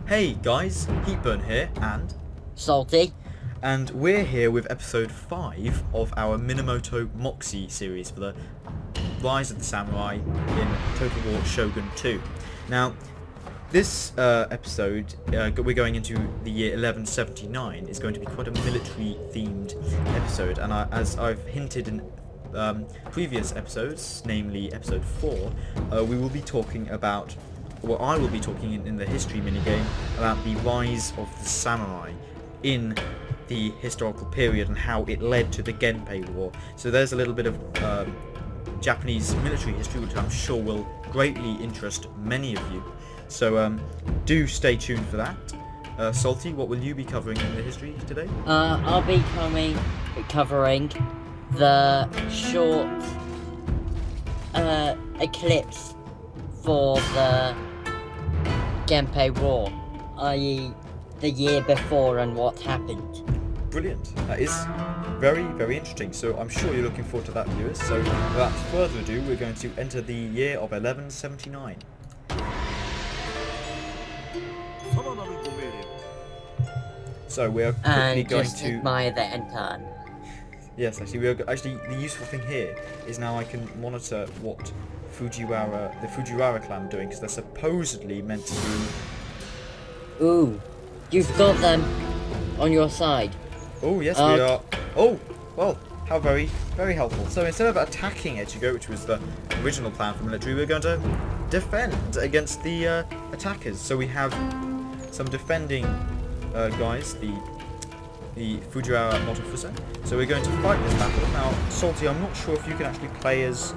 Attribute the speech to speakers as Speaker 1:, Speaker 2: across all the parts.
Speaker 1: Hey guys, Heatburn here,
Speaker 2: Salty.
Speaker 1: and we're here with episode 5 of our Minamoto Moxie series for the Rise of the Samurai in Total War Shogun 2. Now, this episode, we're going into the year 1179, is going to be quite a military-themed episode, and as I've hinted in previous episodes, namely episode 4, we will be talking about, well, I will be talking in the history minigame about the rise of the samurai in the historical period and how it led to the Genpei War. So there's a little bit of Japanese military history which I'm sure will greatly interest many of you. So do stay tuned for that. Salty, what will you be covering in the history today?
Speaker 2: I'll be covering the short eclipse for the Genpei War, i.e. the year before and what happened.
Speaker 1: Brilliant. That is very, very interesting. So I'm sure you're looking forward to that, viewers. So without further ado, we're going to enter the year of 1179. So we're quickly
Speaker 2: And
Speaker 1: going
Speaker 2: just
Speaker 1: to
Speaker 2: admire the end turn.
Speaker 1: Yes, actually, the useful thing here is now I can monitor what the Fujiwara clan are doing, because they're supposedly meant to be.
Speaker 2: Ooh, you've got them on your side.
Speaker 1: Oh yes, we are. Oh well, how very, very helpful. So instead of attacking Echigo, which was the original plan for military, we're going to defend against the attackers. So we have some defending guys, the Fujiwara Motofusa. So we're going to fight this battle. Now, Salty, I'm not sure if you can actually play as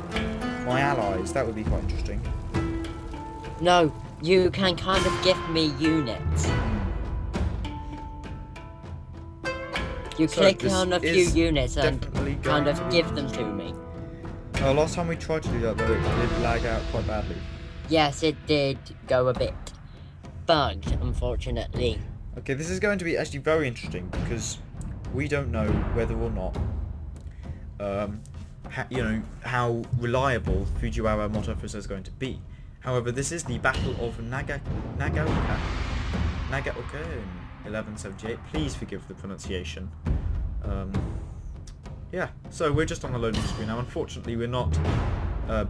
Speaker 1: my allies. That would be quite interesting.
Speaker 2: No, you can kind of give me units. You click on a few units and kind of give them to me.
Speaker 1: Last time we tried to do that, though, it did lag out quite badly.
Speaker 2: Yes, it did go a bit bugged, unfortunately.
Speaker 1: Okay, this is going to be actually very interesting because we don't know whether or not, how reliable Fujiwara Motofusa is going to be. However, this is the Battle of Nagaoka in 1178. Please forgive the pronunciation. Yeah, so we're just on the loading screen now. Unfortunately, we're not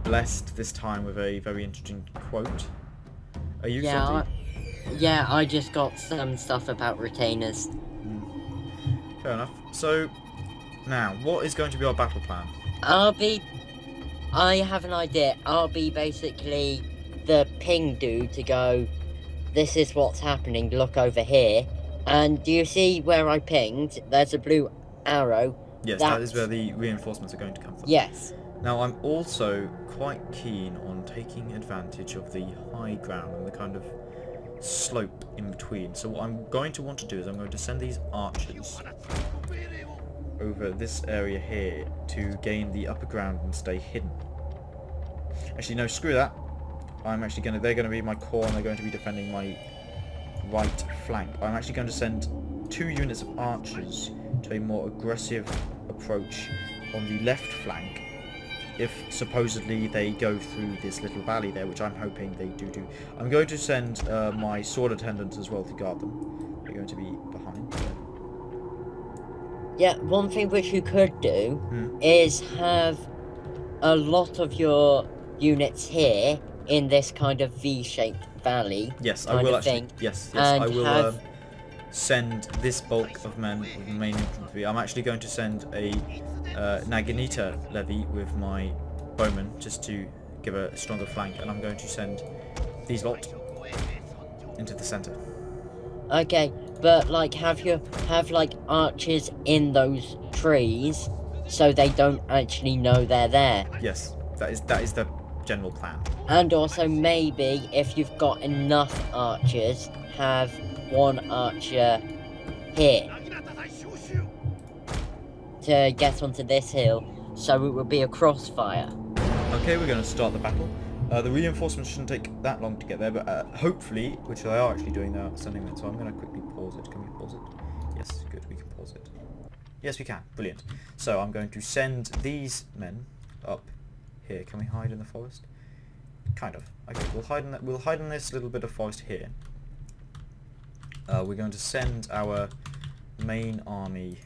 Speaker 1: blessed this time with a very interesting quote. Are you?
Speaker 2: Yeah, I just got some stuff about retainers.
Speaker 1: Fair enough. So, now, what is going to be our battle plan?
Speaker 2: I have an idea. I'll be basically the ping dude to go, this is what's happening, look over here. And do you see where I pinged? There's a blue arrow.
Speaker 1: Yes, that is where the reinforcements are going to come from.
Speaker 2: Yes.
Speaker 1: Now, I'm also quite keen on taking advantage of the high ground and the kind of slope in between. So what I'm going to want to do is I'm going to send these archers over this area here to gain the upper ground and stay hidden. Actually, no, screw that. They're going to be my core and they're going to be defending my right flank. I'm actually going to send 2 units of archers to a more aggressive approach on the left flank, if supposedly they go through this little valley there, which I'm hoping they do. I'm going to send my sword attendants as well to guard them. They're going to be behind.
Speaker 2: Yeah, one thing which you could do is have a lot of your units here in this kind of V-shaped valley.
Speaker 1: Yes, I will actually. Yes, I will send this bulk of men with the main infantry. I'm actually going to send a Naginata levy with my bowmen just to give a stronger flank, and I'm going to send these lot into the center.
Speaker 2: Okay, but like have archers in those trees so they don't actually know they're there.
Speaker 1: Yes, that is the general plan.
Speaker 2: And also maybe if you've got enough archers, have one archer here to get onto this hill, so it will be a crossfire.
Speaker 1: Okay, we're going to start the battle. The reinforcements shouldn't take that long to get there, but hopefully, which they are actually doing, they're sending it, so I'm going to quickly pause it. Can we pause it? Yes, good, we can pause it. Yes, we can. Brilliant. So I'm going to send these men up here. Can we hide in the forest? Kind of. Okay, we'll hide in this little bit of forest here. we're going to send our main army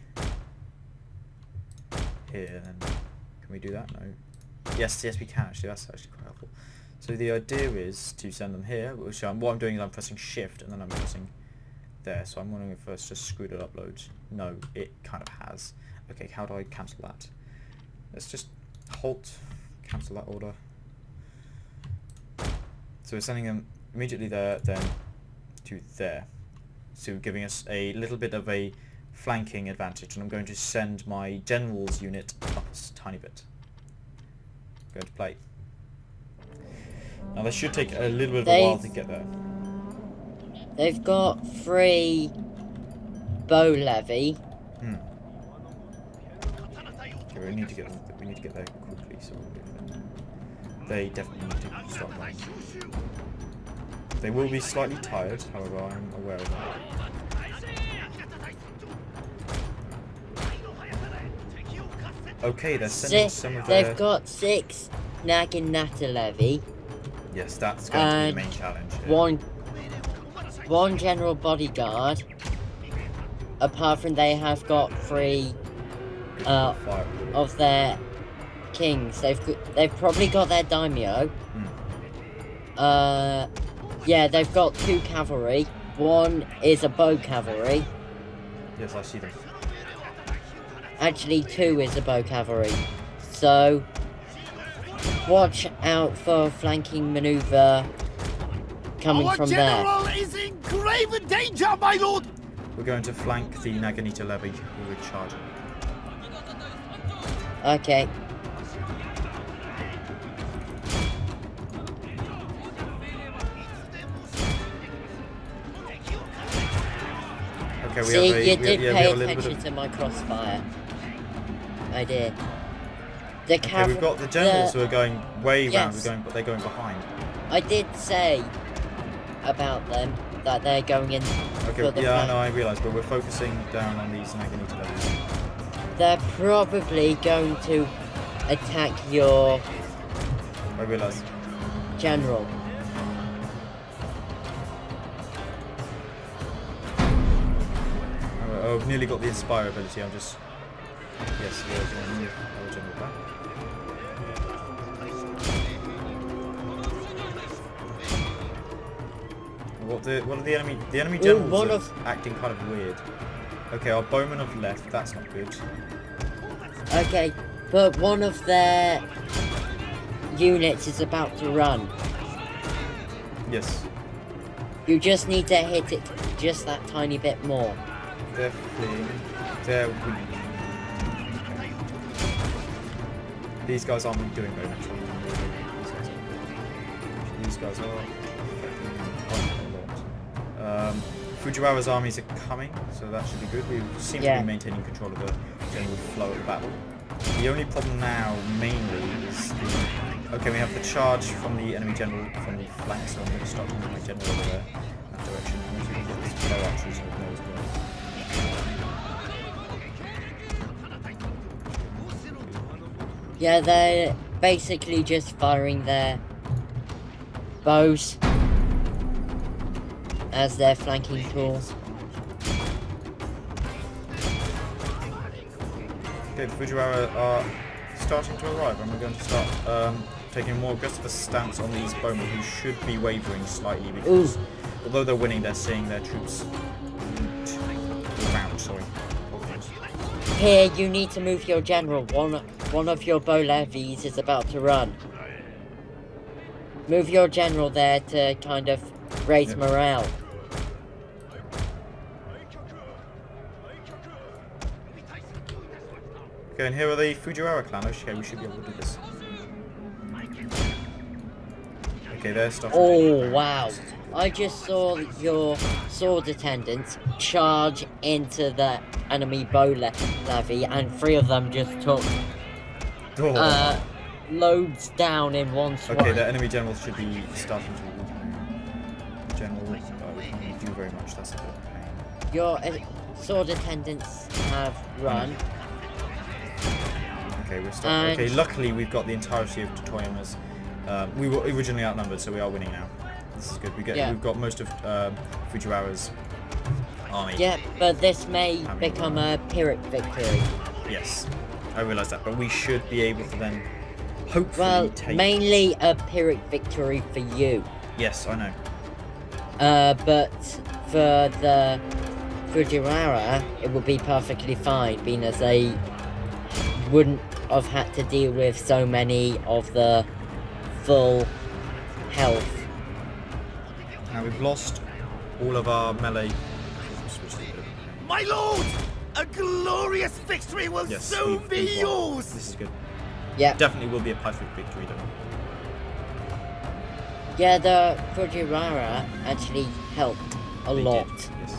Speaker 1: here. Then can we do that? No. Yes, we can actually. That's actually quite helpful. So the idea is to send them here. Which what I'm doing is I'm pressing Shift and then I'm pressing there. So I'm wondering if it's just screwed it up loads. No, it kind of has. Okay, how do I cancel that? Let's just halt, cancel that order. So we're sending them immediately there, then to there. So giving us a little bit of a flanking advantage, and I'm going to send my general's unit up a tiny bit. Go to play. Now this should take a little bit of a while to get there.
Speaker 2: They've got 3 bow levy.
Speaker 1: Okay, we need to get there quickly, so they definitely need to stop running. They will be slightly tired, however, I'm aware of that. Okay, they're sending some of their...
Speaker 2: They've got 6 Naginata levy.
Speaker 1: Yes, that's going to be the main challenge here.
Speaker 2: One general bodyguard. Apart from they have got 3 of their kings. They've probably got their daimyo. Yeah, they've got 2 cavalry. 1 is a bow cavalry.
Speaker 1: Yes, I see them.
Speaker 2: Actually, 2 is a bow cavalry. So, watch out for flanking maneuver coming from there.
Speaker 3: Our general is in grave danger, my lord!
Speaker 1: We're going to flank the Naginata levy who are charging.
Speaker 2: Okay.
Speaker 1: Okay,
Speaker 2: See, you did pay attention to my crossfire. I did.
Speaker 1: Okay, we've got the generals who are going way round, but they're going behind.
Speaker 2: I did say about them that they're going in for the
Speaker 1: yeah, no, I realise, but we're focusing down on these Naginata levies.
Speaker 2: They're probably going to attack your...
Speaker 1: I realise.
Speaker 2: General.
Speaker 1: Oh, I've nearly got the Inspire ability, I'm just... Yes, yeah, going to move our general back. What are the enemy generals are acting kind of weird. Okay, our bowmen have left, that's not good.
Speaker 2: Okay, but one of their units is about to run.
Speaker 1: Yes.
Speaker 2: You just need to hit it just that tiny bit more.
Speaker 1: They're fleeing. They're weak. These guys aren't doing very much. These guys are quite a lot. Fujiwara's armies are coming, so that should be good. We seem to be maintaining control of the general flow of the battle. The only problem now, mainly, is the... Okay, we have the charge from the enemy general from the flank, so I'm going to start moving my general over there, in that direction. I'm going to get this bow archers over there as well.
Speaker 2: Yeah, they're basically just firing their bows as their flanking tool.
Speaker 1: Okay, the Fujiwara are starting to arrive, and we're going to start taking a more aggressive stance on these bowmen, who should be wavering slightly because although they're winning, they're seeing their troops around. Sorry.
Speaker 2: Here, you need to move your general. One of your bow levies is about to run. Move your general there to kind of raise morale.
Speaker 1: Okay, and here are the Fujiwara clan. Okay, we should be able to do this. Okay, they're starting.
Speaker 2: Oh, wow. I just saw your sword attendants charge into the enemy bow levy, and 3 of them just took loads down in one swipe.
Speaker 1: Okay, the enemy generals should be starting to general. We can't do very much. That's a bit of a pain.
Speaker 2: Your sword attendants have run.
Speaker 1: Okay, we're starting. Okay, luckily we've got the entirety of Toyoma's. We were originally outnumbered, so we are winning now. This is good. We've got most of Fujiwara's army.
Speaker 2: Yeah, but this may
Speaker 1: Having
Speaker 2: become a Pyrrhic victory.
Speaker 1: Yes, I realise that, but we should be able to then hopefully
Speaker 2: Well,
Speaker 1: take...
Speaker 2: mainly a Pyrrhic victory for you.
Speaker 1: Yes, I know.
Speaker 2: But for the Fujiwara, it would be perfectly fine, being as they wouldn't have had to deal with so many of the full health.
Speaker 1: Now we've lost all of our melee...
Speaker 3: My lord! A glorious victory will
Speaker 1: Yes,
Speaker 3: soon
Speaker 1: we've
Speaker 3: be
Speaker 1: won.
Speaker 3: yours!
Speaker 1: This is good.
Speaker 2: Yeah,
Speaker 1: Definitely will be a perfect victory though.
Speaker 2: yeah, the Fujiwara actually helped a
Speaker 1: They
Speaker 2: lot.
Speaker 1: did, yes.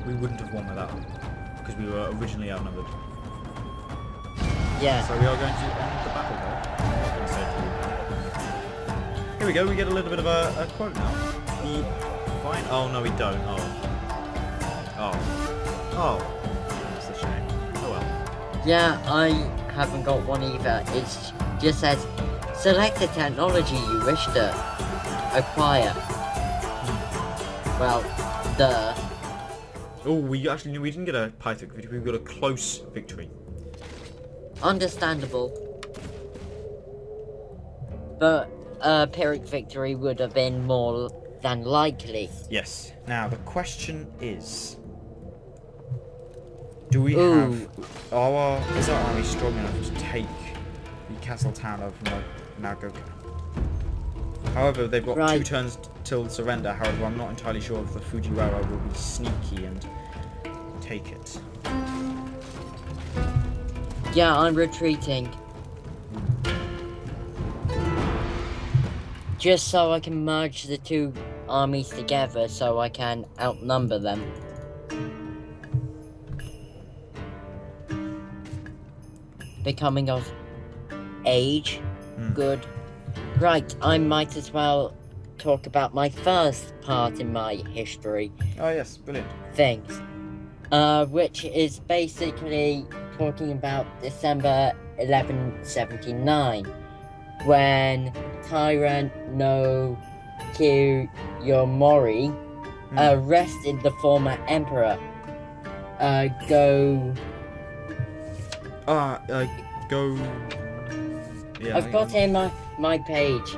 Speaker 1: We wouldn't have won without them, because we were originally outnumbered.
Speaker 2: Yeah,
Speaker 1: So we are going to end the battle though. I'm not going to say it. Here we go, we get a little bit of a quote now. We find... Oh no we don't, Oh. That's a shame. Oh well.
Speaker 2: yeah, I haven't got one either. It just says, select the technology you wish to acquire. Well, duh.
Speaker 1: Oh, we didn't get a Python victory, we got a close victory.
Speaker 2: Understandable. But a Pyrrhic victory would have been more than likely.
Speaker 1: Yes. Now the question is... Do we
Speaker 2: Ooh.
Speaker 1: have... Is our army strong enough to take the castle town of Nagoka? However, they've got 2
Speaker 2: Right.
Speaker 1: turns till surrender. However, I'm not entirely sure if the Fujiwara will be sneaky and take it.
Speaker 2: Yeah, I'm retreating. Just so I can merge the 2 armies together so I can outnumber them. Becoming of age. Good. Right, I might as well talk about my first part in my history
Speaker 1: Oh yes, brilliant.
Speaker 2: things. Which is basically talking about December 1179, when Tyrant no Kiyomori arrested the former emperor.
Speaker 1: Go... Yeah,
Speaker 2: I've got here my page.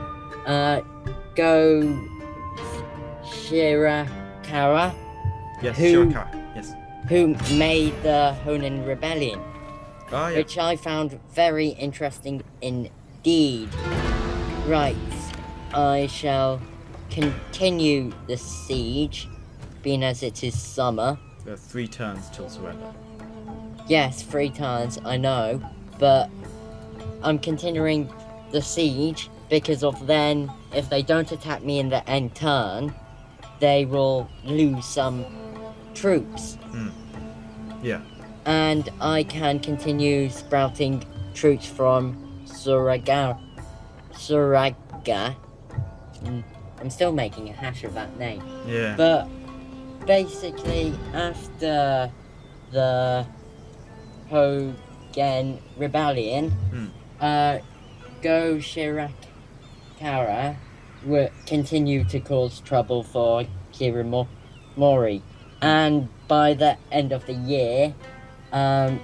Speaker 2: Go Shirakara,
Speaker 1: Yes,
Speaker 2: who-
Speaker 1: Shirakawa. Yes.
Speaker 2: who made the Honen Rebellion,
Speaker 1: Oh yeah.
Speaker 2: which I found very interesting indeed. Right, I shall continue the siege, being as it is summer.
Speaker 1: There are 3 turns till surrender.
Speaker 2: Yes, 3 turns, I know, but I'm continuing the siege because of then, if they don't attack me in the end turn, they will lose some troops.
Speaker 1: Yeah.
Speaker 2: And I can continue sprouting troops from Suraga. I'm still making a hash of that name.
Speaker 1: Yeah.
Speaker 2: But basically, after the Hogen Rebellion, Go Shirakara would continue to cause trouble for Kirimori. And by the end of the year, Taira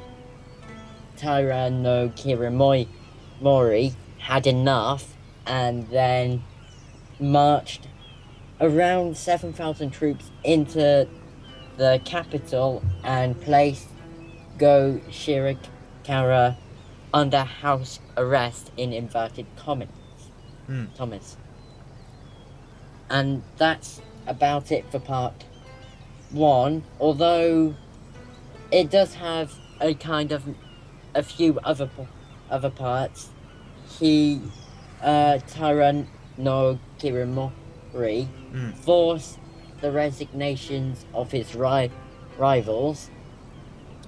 Speaker 2: no Kirimori had enough and then marched around 7,000 troops into the capital and placed Go Shirakara under house arrest in inverted commas. Thomas. And that's about it for part 1, although it does have a kind of a few other parts. Taira no Kirimori forced the resignations of his rivals.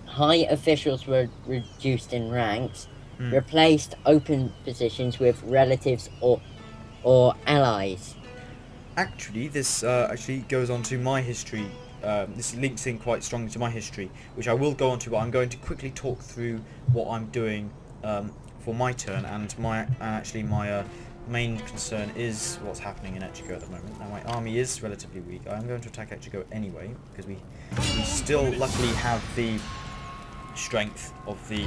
Speaker 2: High officials were reduced in ranks, replaced open positions with relatives or allies.
Speaker 1: Actually, this actually goes on to my history. This links in quite strongly to my history, which I will go on to, but I'm going to quickly talk through what I'm doing for my turn and my main concern is what's happening in Echigo at the moment. Now my army is relatively weak. I am going to attack Echigo anyway, because we still luckily have the strength of the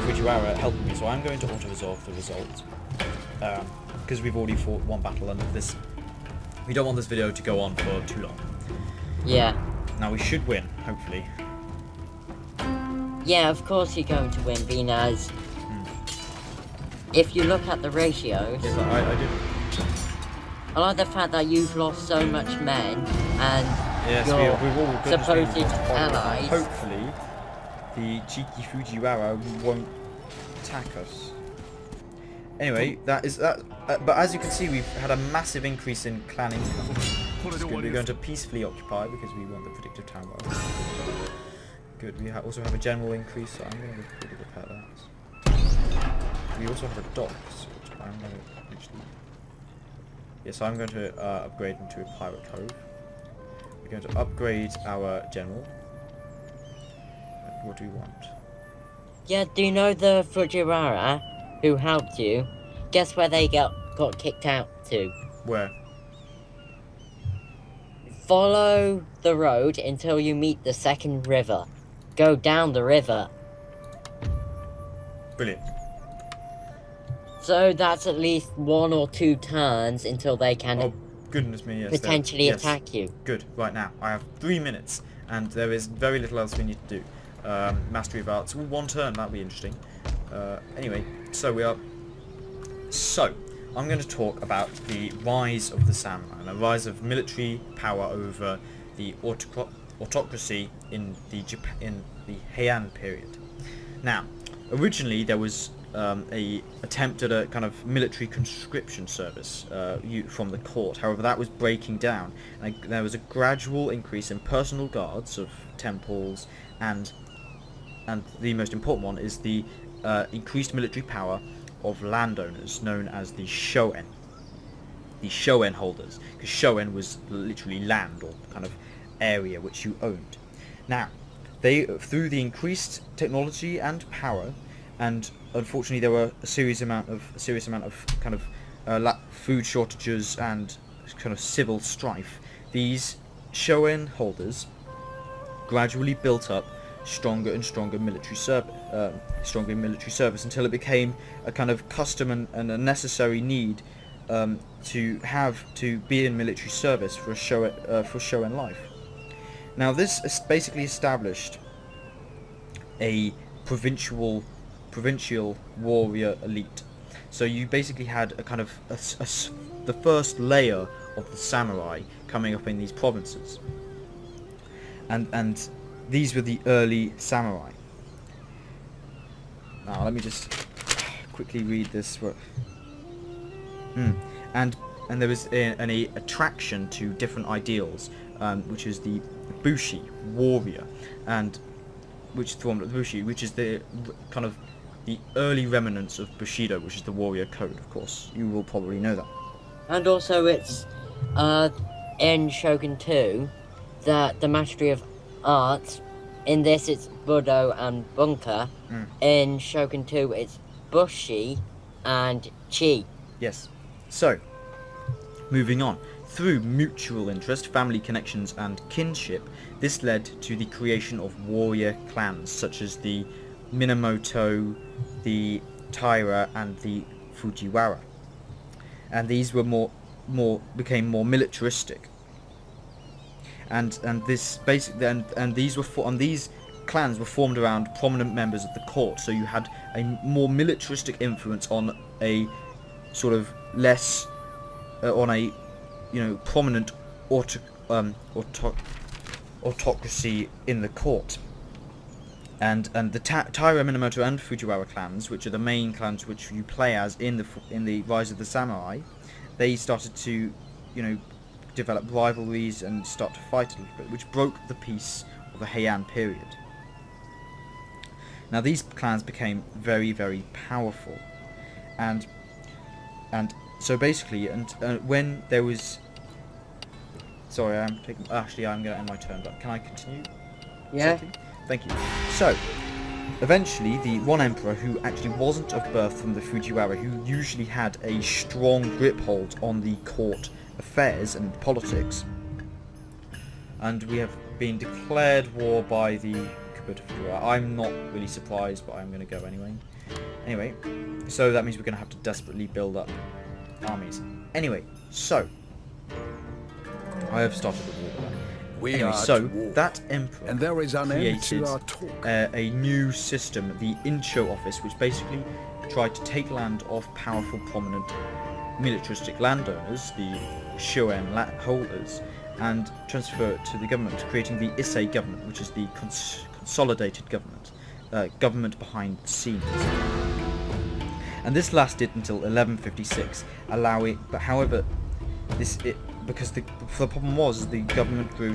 Speaker 1: Fujiwara helping me, so I'm going to auto-resolve the result. Because we've already fought one battle and this... We don't want this video to go on for too long.
Speaker 2: Yeah.
Speaker 1: Now we should win, hopefully.
Speaker 2: Yeah, of course you're going to win, being as... If you look at the ratios...
Speaker 1: Yes, I do.
Speaker 2: I like the fact that you've lost so much men, and
Speaker 1: yes,
Speaker 2: your
Speaker 1: we've all
Speaker 2: supposed allies...
Speaker 1: Hopefully, the cheeky Fujiwara won't attack us. Anyway, that is that. But as you can see, we've had a massive increase in clan income. We're going to peacefully occupy because we want the predictive town bar. Good. We also have a general increase, so I'm going to quickly repair that. We also have a docks, which I'm going to actually... Yes, I'm going to upgrade into a pirate cove. We're going to upgrade our general. What do we want?
Speaker 2: Yeah, do you know the Fujiwara who helped you? Guess where they got kicked out to?
Speaker 1: Where?
Speaker 2: Follow the road until you meet the second river. Go down the river.
Speaker 1: Brilliant.
Speaker 2: So that's at least 1 or 2 turns until they can
Speaker 1: Oh, goodness me, yes.
Speaker 2: potentially
Speaker 1: yes.
Speaker 2: attack you.
Speaker 1: Good, right now. I have 3 minutes, and there is very little else we need to do. Mastery of Arts. Ooh, 1 turn, that'll be interesting. Anyway, so we are... So, I'm going to talk about the rise of the samurai, and the rise of military power over the autocracy in the Heian period. Now, originally there was a attempt at a kind of military conscription service from the court. However, that was breaking down, and there was a gradual increase in personal guards of temples, and the most important one is the increased military power of landowners known as the Shogun. The Shogun holders, because Shogun was literally land or kind of area which you owned. Now, they, through the increased technology and power, and unfortunately there were a serious amount of kind of food shortages and kind of civil strife, these Shogun holders gradually built up stronger and stronger military service until it became a kind of custom and a necessary need to be in military service for Shogun life. Now this basically established a provincial warrior elite. So you basically had a kind of the first layer of the samurai coming up in these provinces, and these were the early samurai. Now let me just quickly read this. And there was an attraction to different ideals, which is the Bushi warrior, and which formed the Bushi, which is the kind of the early remnants of Bushido, which is the warrior code. Of course, you will probably know that.
Speaker 2: And also, it's in Shogun 2 that the mastery of arts. In this, it's Budo and Bunker. In Shogun 2, it's Bushi and Chi.
Speaker 1: Yes. So, moving on. Through mutual interest, family connections and kinship, this led to the creation of warrior clans such as the Minamoto, the Taira and the Fujiwara. And these were became more militaristic. And these clans were formed around prominent members of the court, so you had a more militaristic influence on a sort of less on a prominent autocracy in the court. And the Taira, Minamoto and Fujiwara clans, which are the main clans which you play as in the Rise of the Samurai, they started to develop rivalries and start to fight a little bit, which broke the peace of the Heian period. Now these clans became very, very powerful, and so basically, when there was... Sorry, I'm going to end my turn, but can I continue?
Speaker 2: Yeah.
Speaker 1: Thank you. So, eventually, the one emperor who actually wasn't of birth from the Fujiwara, who usually had a strong grip hold on the court affairs and politics, and we have been declared war by the Kubota Fujiwara. I'm not really surprised, but I'm going to go anyway. Anyway, so that means we're going to have to desperately build up armies. Anyway, so I have started the war.
Speaker 4: We
Speaker 1: Anyway,
Speaker 4: are
Speaker 1: so
Speaker 4: at war,
Speaker 1: that emperor
Speaker 4: and there is an end
Speaker 1: created
Speaker 4: to our talk.
Speaker 1: a new system, the Incho Office, which basically tried to take land off powerful, prominent militaristic landowners, the Shogun holders, and transfer it to the government, creating the Issei government, which is the consolidated government, government behind the scenes. And this lasted until 1156, however, because the problem was the government grew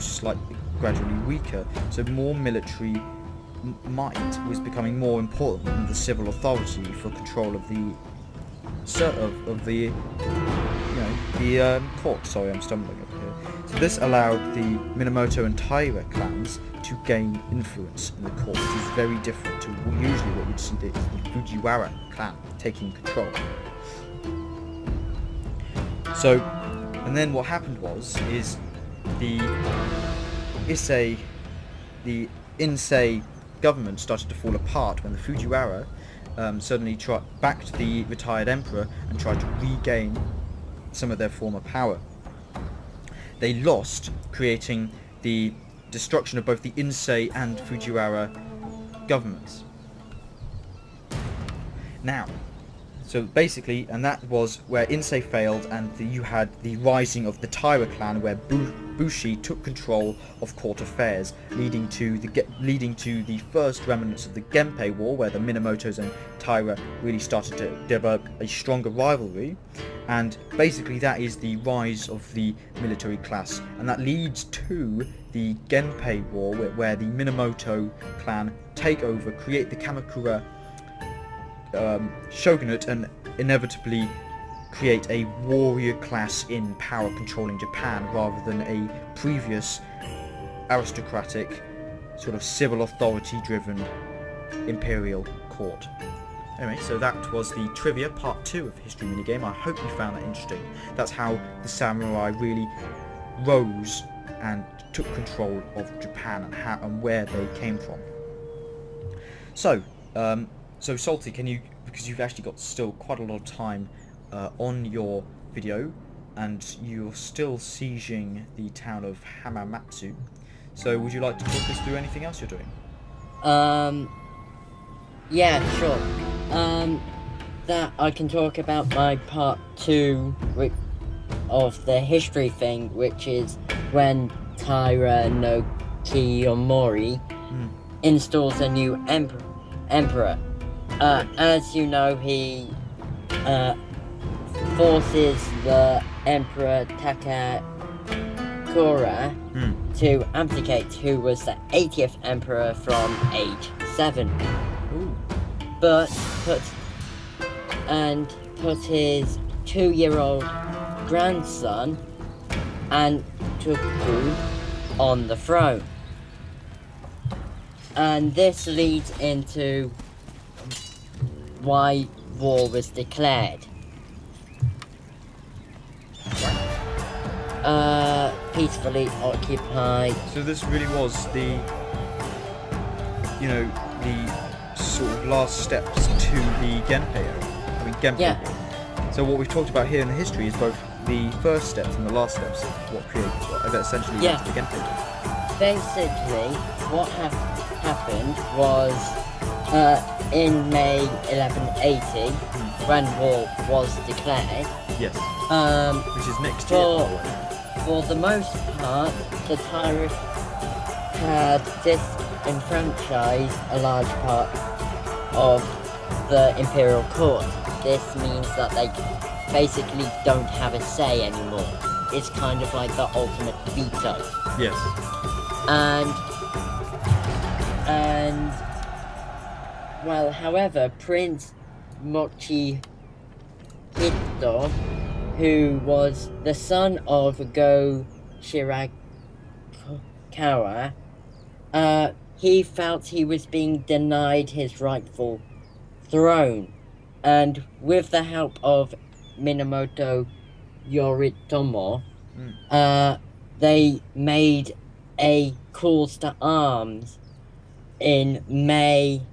Speaker 1: gradually weaker, so more military might was becoming more important than the civil authority for control of the court. Sorry, I'm stumbling over here. So this allowed the Minamoto and Taira clans to gain influence in the court, which is very different to usually what you'd see the Fujiwara clan taking control. So, and then what happened is the Insei government started to fall apart when the Fujiwara suddenly backed the retired emperor and tried to regain some of their former power. They lost, creating the destruction of both the Insei and Fujiwara governments. Now, so basically, and that was where Insei failed, and you had the rising of the Taira clan, where Bushi took control of court affairs, leading to the first remnants of the Genpei War, where the Minamotos and Taira really started to develop a stronger rivalry. And basically, that is the rise of the military class, and that leads to the Genpei War, where the Minamoto clan take over, create the Kamakura shogunate, and inevitably create a warrior class in power controlling Japan rather than a previous aristocratic sort of civil authority driven imperial court. Anyway, so that was the trivia part 2 of History Minigame. I hope you found that interesting. That's how the samurai really rose and took control of Japan and where they came from. So, Salty, can you, because you've actually got still quite a lot of time on your video, and you're still sieging the town of Hamamatsu, so would you like to talk us through anything else you're doing?
Speaker 2: Yeah, sure. That I can talk about my part 2 of the history thing, which is when Taira no Kiyomori installs a new emperor. As you know, he forces the Emperor Takakura to abdicate, who was the 80th emperor from age 7.
Speaker 1: Ooh.
Speaker 2: But put his 2-year-old grandson Antoku on the throne. And this leads into why war was declared. Peacefully occupied.
Speaker 1: So this really was the sort of last steps to the Genpei era. I mean, Genpei.
Speaker 2: Yeah.
Speaker 1: So what we've talked about here in the history is both the first steps and the last steps of what essentially led to the Genpei era.
Speaker 2: Basically, what happened was in May 1180, when war was declared.
Speaker 1: Yes. Which is next year, by the way.
Speaker 2: For the most part, the Taira had disenfranchised a large part of the imperial court. This means that they basically don't have a say anymore. It's kind of like the ultimate veto.
Speaker 1: Yes.
Speaker 2: And well, however, Prince Mochihito, who was the son of Go Shirakawa, he felt he was being denied his rightful throne. And with the help of Minamoto Yoritomo, they made a calls to arms in May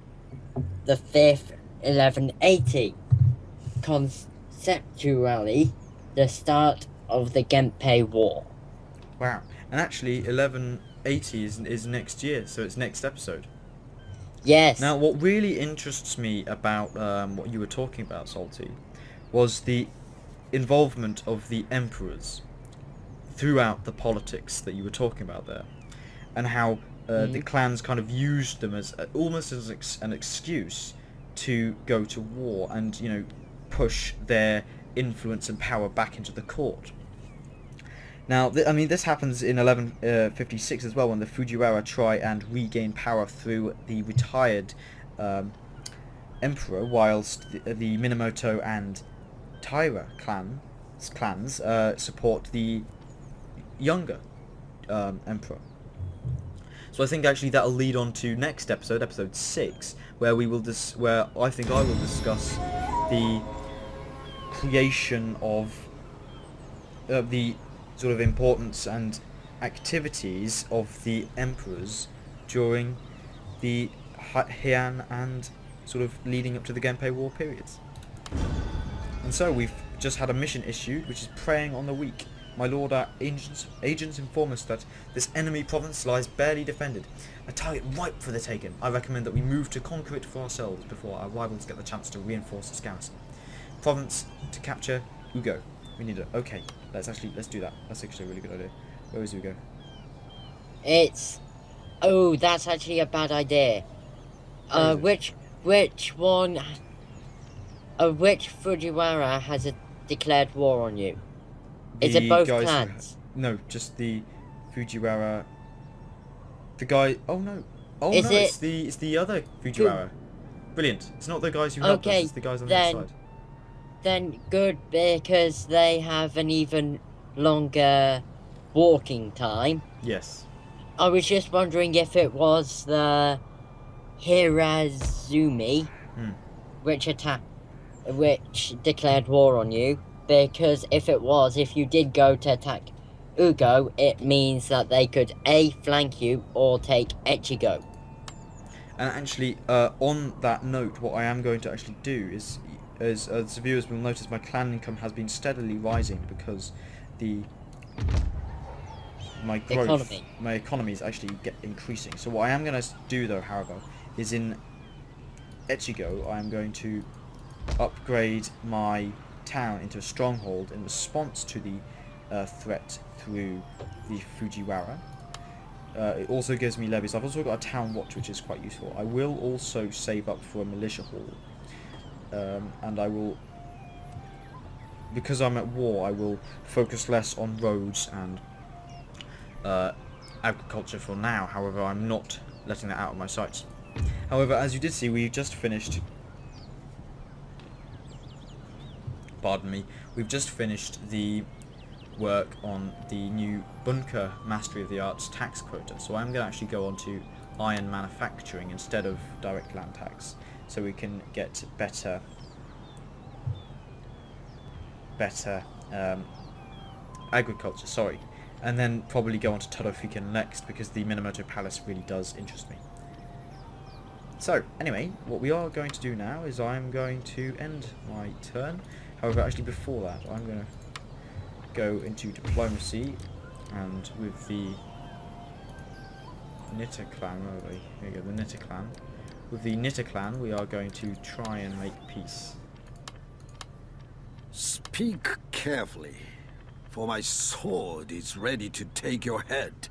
Speaker 2: the 5th, 1180, conceptually the start of the Genpei War.
Speaker 1: Wow. And actually 1180 is next year, so it's next episode.
Speaker 2: Yes.
Speaker 1: Now, what really interests me about what you were talking about, Salty, was the involvement of the emperors throughout the politics that you were talking about there, and how the clans kind of used them as almost as an excuse to go to war and, you know, push their influence and power back into the court. Now, I mean, this happens in 1156 as well, when the Fujiwara try and regain power through the retired emperor, whilst the Minamoto and Taira clans support the younger emperor. So I think actually that'll lead on to next episode, episode 6, where we will where I think I will discuss the creation of the sort of importance and activities of the emperors during the Heian and sort of leading up to the Genpei War periods. And so we've just had a mission issued, which is preying on the weak. My lord, our agents inform us that this enemy province lies barely defended, a target ripe for the taking. I recommend that we move to conquer it for ourselves before our rivals get the chance to reinforce its garrison. Province to capture, Ugo. We need it. Okay, let's do that. That's actually a really good idea. Where is Ugo?
Speaker 2: Oh, that's actually a bad idea. Which Fujiwara has declared war on you? Is it both clans?
Speaker 1: No, just the Fujiwara. The guy. Oh no. Oh
Speaker 2: Is
Speaker 1: no, it's the other Fujiwara. Brilliant. It's not the guys who helped us. It's the guys on the other side.
Speaker 2: Then good, because they have an even longer walking time.
Speaker 1: Yes.
Speaker 2: I was just wondering if it was the Hirazumi, which declared war on you. Because if you did go to attack Ugo, it means that they could A, flank you, or take Echigo.
Speaker 1: And actually, on that note, what I am going to actually do is, as the viewers will notice, my clan income has been steadily rising because my economy is actually increasing. So what I am going to do, though, however, is in Echigo, I am going to upgrade my town into a stronghold in response to the threat through the Fujiwara. It also gives me levies. I've also got a town watch, which is quite useful. I will also save up for a militia hall, and I will, because I'm at war, I will focus less on roads and agriculture for now. However, I'm not letting that out of my sights. However, as you did see, we just finished. Pardon me. We've just finished the work on the new Bunker Mastery of the Arts tax quota. So I'm going to actually go on to iron manufacturing instead of direct land tax, so we can get better agriculture. Sorry, and then probably go on to Todofika next, because the Minamoto Palace really does interest me. So anyway, what we are going to do now is I'm going to end my turn. However, actually before that, I'm going to go into diplomacy, and with the Knitter clan, where are we? Here we go, the Knitter clan. With the Knitter clan, we are going to try and make peace.
Speaker 4: Speak carefully, for my sword is ready to take your head.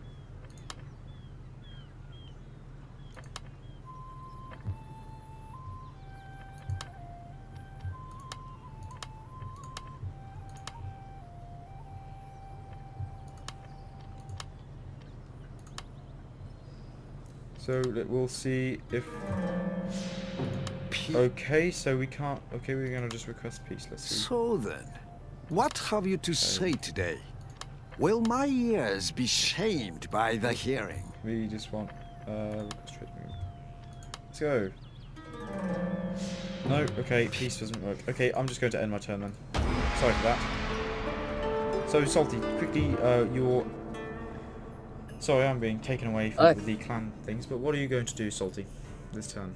Speaker 1: So we'll see if... Okay, so we can't... Okay, we're gonna just request peace, let's see.
Speaker 4: So then, what have you to say today? Will my ears be shamed by the hearing?
Speaker 1: We just want Let's go. No, okay, peace doesn't work. Okay, I'm just going to end my turn then. Sorry for that. So, Salty, quickly, your... Sorry, I'm being taken away from the clan things, but what are you going to do, Salty, this turn?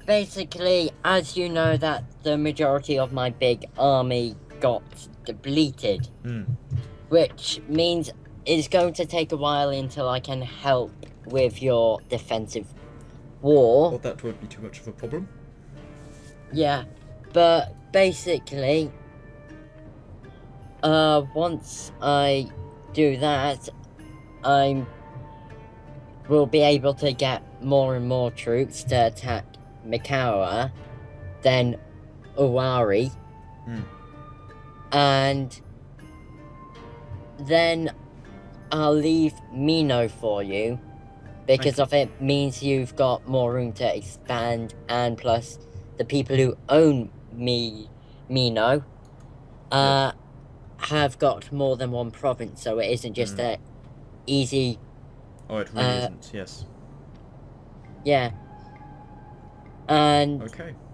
Speaker 2: Basically, as you know that the majority of my big army got depleted, which means it's going to take a while until I can help with your defensive war.
Speaker 1: Well, that won't be too much of a problem.
Speaker 2: Yeah, but basically, once I do that, I will be able to get more and more troops to attack Mikawa, then Owari, and then I'll leave Mino for you, because of it means you've got more room to expand, and plus the people who own Mino have got more than one province, so it isn't just a easy...
Speaker 1: Oh, it really isn't, yes.
Speaker 2: Yeah. And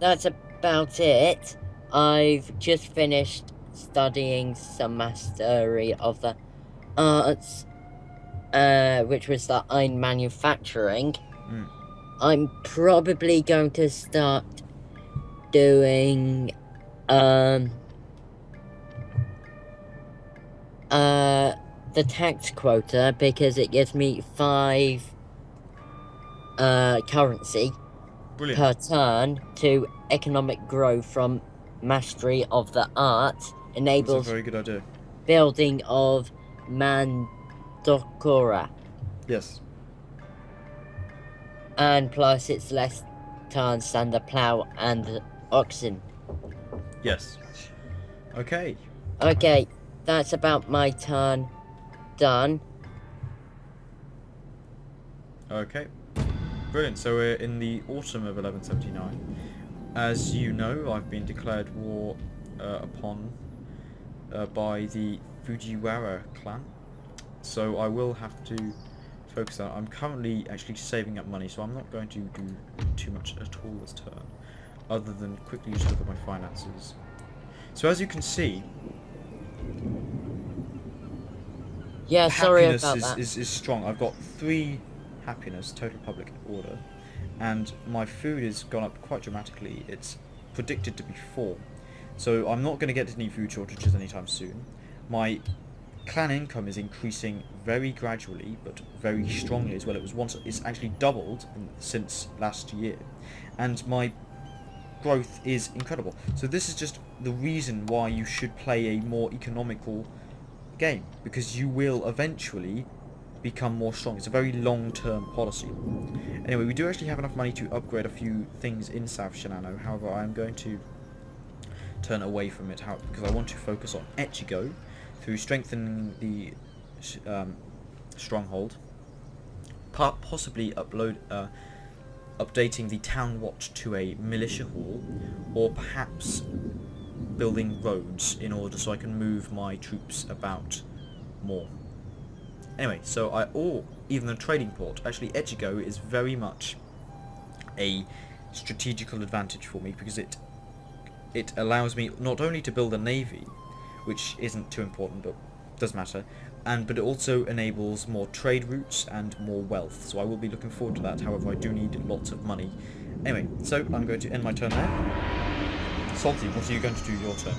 Speaker 2: that's about it. I've just finished studying some mastery of the arts, which was the iron manufacturing. I'm probably going to start doing the tax quota, because it gives me 5 currency per turn to economic growth from mastery of the art. Enables
Speaker 1: That's a very good idea.
Speaker 2: building of Mandokura.
Speaker 1: Yes.
Speaker 2: And plus it's less turns than the plough and the oxen.
Speaker 1: Yes. Okay.
Speaker 2: Okay, that's about my turn done.
Speaker 1: Okay. Brilliant. So we're in the autumn of 1179. As you know, I've been declared war upon by the Fujiwara clan. So I will have to focus on... I'm currently actually saving up money, so I'm not going to do too much at all this turn, other than quickly just look at my finances. So as you can see...
Speaker 2: Yeah, sorry about
Speaker 1: happiness
Speaker 2: that.
Speaker 1: is strong. I've got 3 happiness, total public order, and my food has gone up quite dramatically. It's predicted to be 4, so I'm not going to get any food shortages anytime soon. My clan income is increasing very gradually, but very strongly as well. It's actually doubled since last year, and my growth is incredible. So this is just the reason why you should play a more economical game, because you will eventually become more strong. It's a very long-term policy. Anyway, we do actually have enough money to upgrade a few things in South Shinano. However, I am going to turn away from it because I want to focus on Echigo through strengthening the stronghold, possibly updating the town watch to a militia hall, or perhaps building roads in order so I can move my troops about more. Anyway, or even a trading port. Actually, Echigo is very much a strategical advantage for me, because it allows me not only to build a navy, which isn't too important but does matter, but it also enables more trade routes and more wealth. So I will be looking forward to that. However, I do need lots of money. Anyway, so I'm going to end my turn there. Salty, what are you going to do your turn?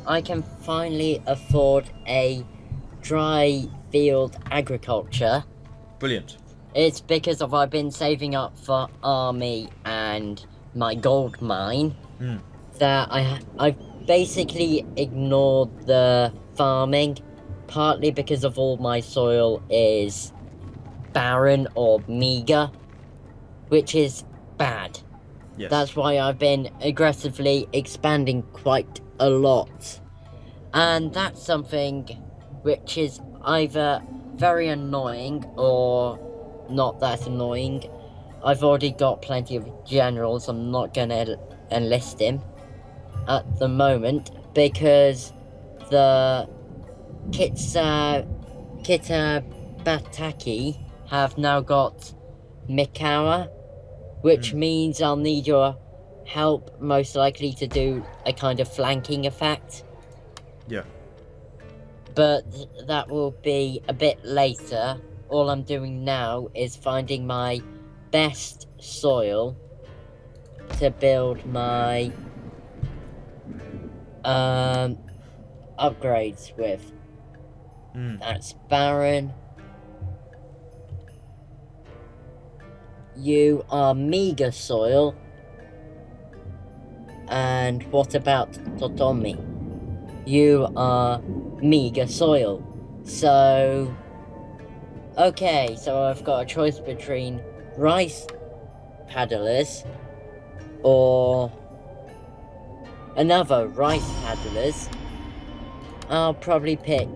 Speaker 2: I can finally afford a dry field agriculture.
Speaker 1: Brilliant.
Speaker 2: It's because I've been saving up for army and my gold mine that I've basically ignored the farming, partly because of all my soil is barren or meager, which is bad.
Speaker 1: Yes.
Speaker 2: That's why I've been aggressively expanding quite a lot. And that's something which is either very annoying or not that annoying. I've already got plenty of generals. I'm not gonna enlist him at the moment because the Kitabataki have now got Mikara, which means I'll need your help most likely to do a kind of flanking effect.
Speaker 1: Yeah.
Speaker 2: But that will be a bit later. All I'm doing now is finding my best soil to build my upgrades with. That's barren. You are meager soil. And what about Totomi? You are meager soil. So, okay, so I've got a choice between rice paddlers or another rice paddlers. I'll probably pick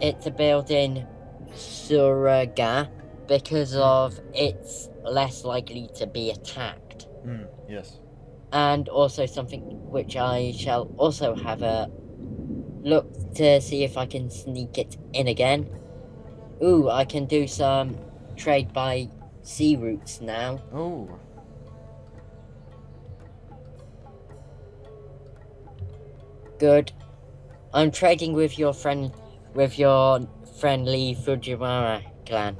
Speaker 2: it to build in Suraga because of it's less likely to be attacked.
Speaker 1: Yes.
Speaker 2: And also something which I shall also have a look to see if I can sneak it in again. Ooh, I can do some trade by sea routes now.
Speaker 1: Oh.
Speaker 2: Good. I'm trading with your friendly Fujiwara clan.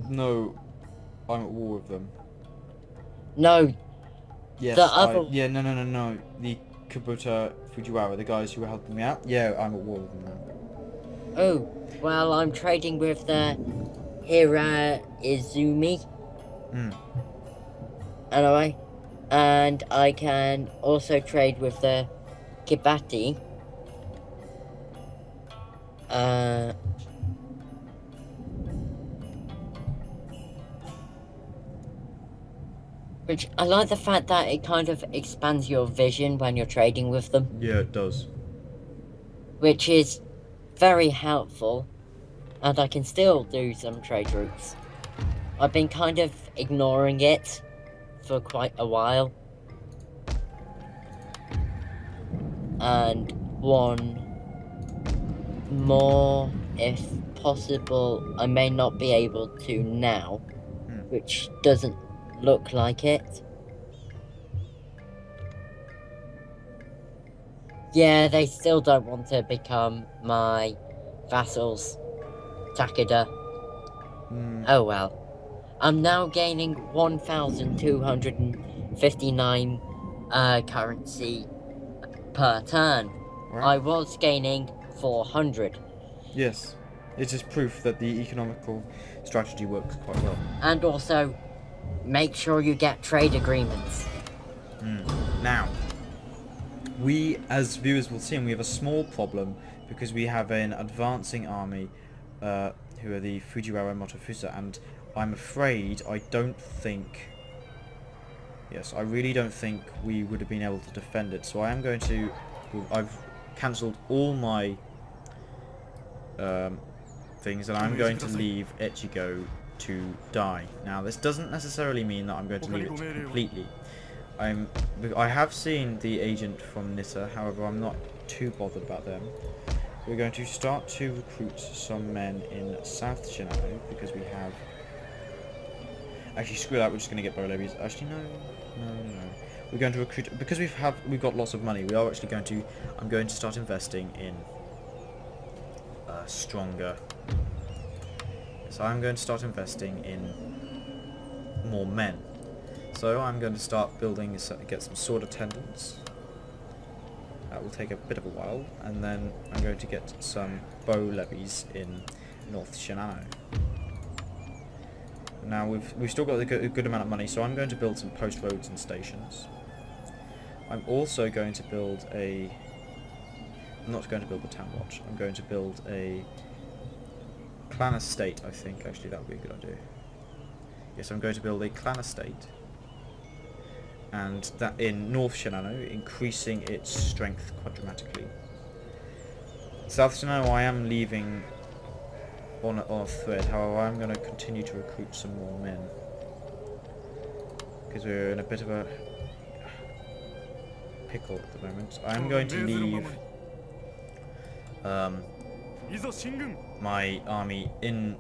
Speaker 1: No, I'm at war with them.
Speaker 2: No.
Speaker 1: Yes,
Speaker 2: The other...
Speaker 1: no. The Kubota Fujiwara, the guys who were helping me out. Yeah, I'm at war with them now.
Speaker 2: Oh, well, I'm trading with the Hira Izumi. Anyway, and I can also trade with the Kibati. Which I like the fact that it kind of expands your vision when you're trading with them.
Speaker 1: Yeah, it does.
Speaker 2: Which is very helpful, and I can still do some trade routes. I've been kind of ignoring it for quite a while. And one more, if possible. I may not be able to now, which doesn't look like it. Yeah, they still don't want to become my vassals. Takeda. Oh well. I'm now gaining 1,259 currency per turn.
Speaker 1: Right.
Speaker 2: I was gaining 400.
Speaker 1: Yes. It's just proof that the economical strategy works quite well.
Speaker 2: And also, make sure you get trade agreements.
Speaker 1: Now, we, as viewers will see, and we have a small problem because we have an advancing army who are the Fujiwara Motofusa, and I'm afraid I really don't think we would have been able to defend it. So I am going to... I've cancelled all my things, and I'm going to leave Echigo to die. Now, this doesn't necessarily mean that I'm going to leave it completely. I have seen the agent from Nita, however I'm not too bothered about them. We're going to start to recruit some men in South Shinano because we have... Actually, screw that, we're just going to get bow levies. Actually, no. We're going to recruit... Because we've got lots of money, we are actually going to... I'm going to start investing in stronger... So I'm going to start investing in more men. So I'm going to start building, get some sword attendants. That will take a bit of a while, and then I'm going to get some bow levies in North Shinano. Now we've still got a good amount of money, so I'm going to build some post roads and stations. I'm also going to build a... I'm not going to build a town watch. I'm going to build a clan estate, I think. Actually, that would be a good idea. Yes, I'm going to build a clan estate. And that in North Shinano, increasing its strength quite dramatically. South Shinano, I am leaving on a thread. However, I'm going to continue to recruit some more men because we're in a bit of a pickle at the moment. I'm going to leave my army in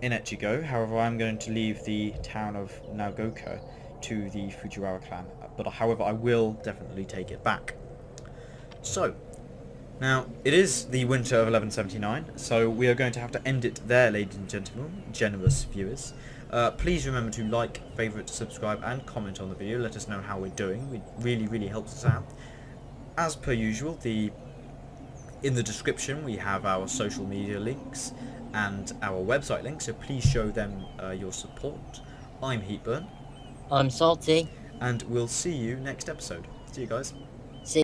Speaker 1: Echigo. However, I'm going to leave the town of Nagoka to the Fujiwara clan. But however, I will definitely take it back. So, now, it is the winter of 1179, so we are going to have to end it there, ladies and gentlemen, generous viewers. Please remember to like, favourite, subscribe and comment on the video. Let us know how we're doing. It really, really helps us out. As per usual, in the description we have our social media links and our website links, so please show them your support. I'm Heatburn.
Speaker 2: I'm Salty.
Speaker 1: And we'll see you next episode. See you guys.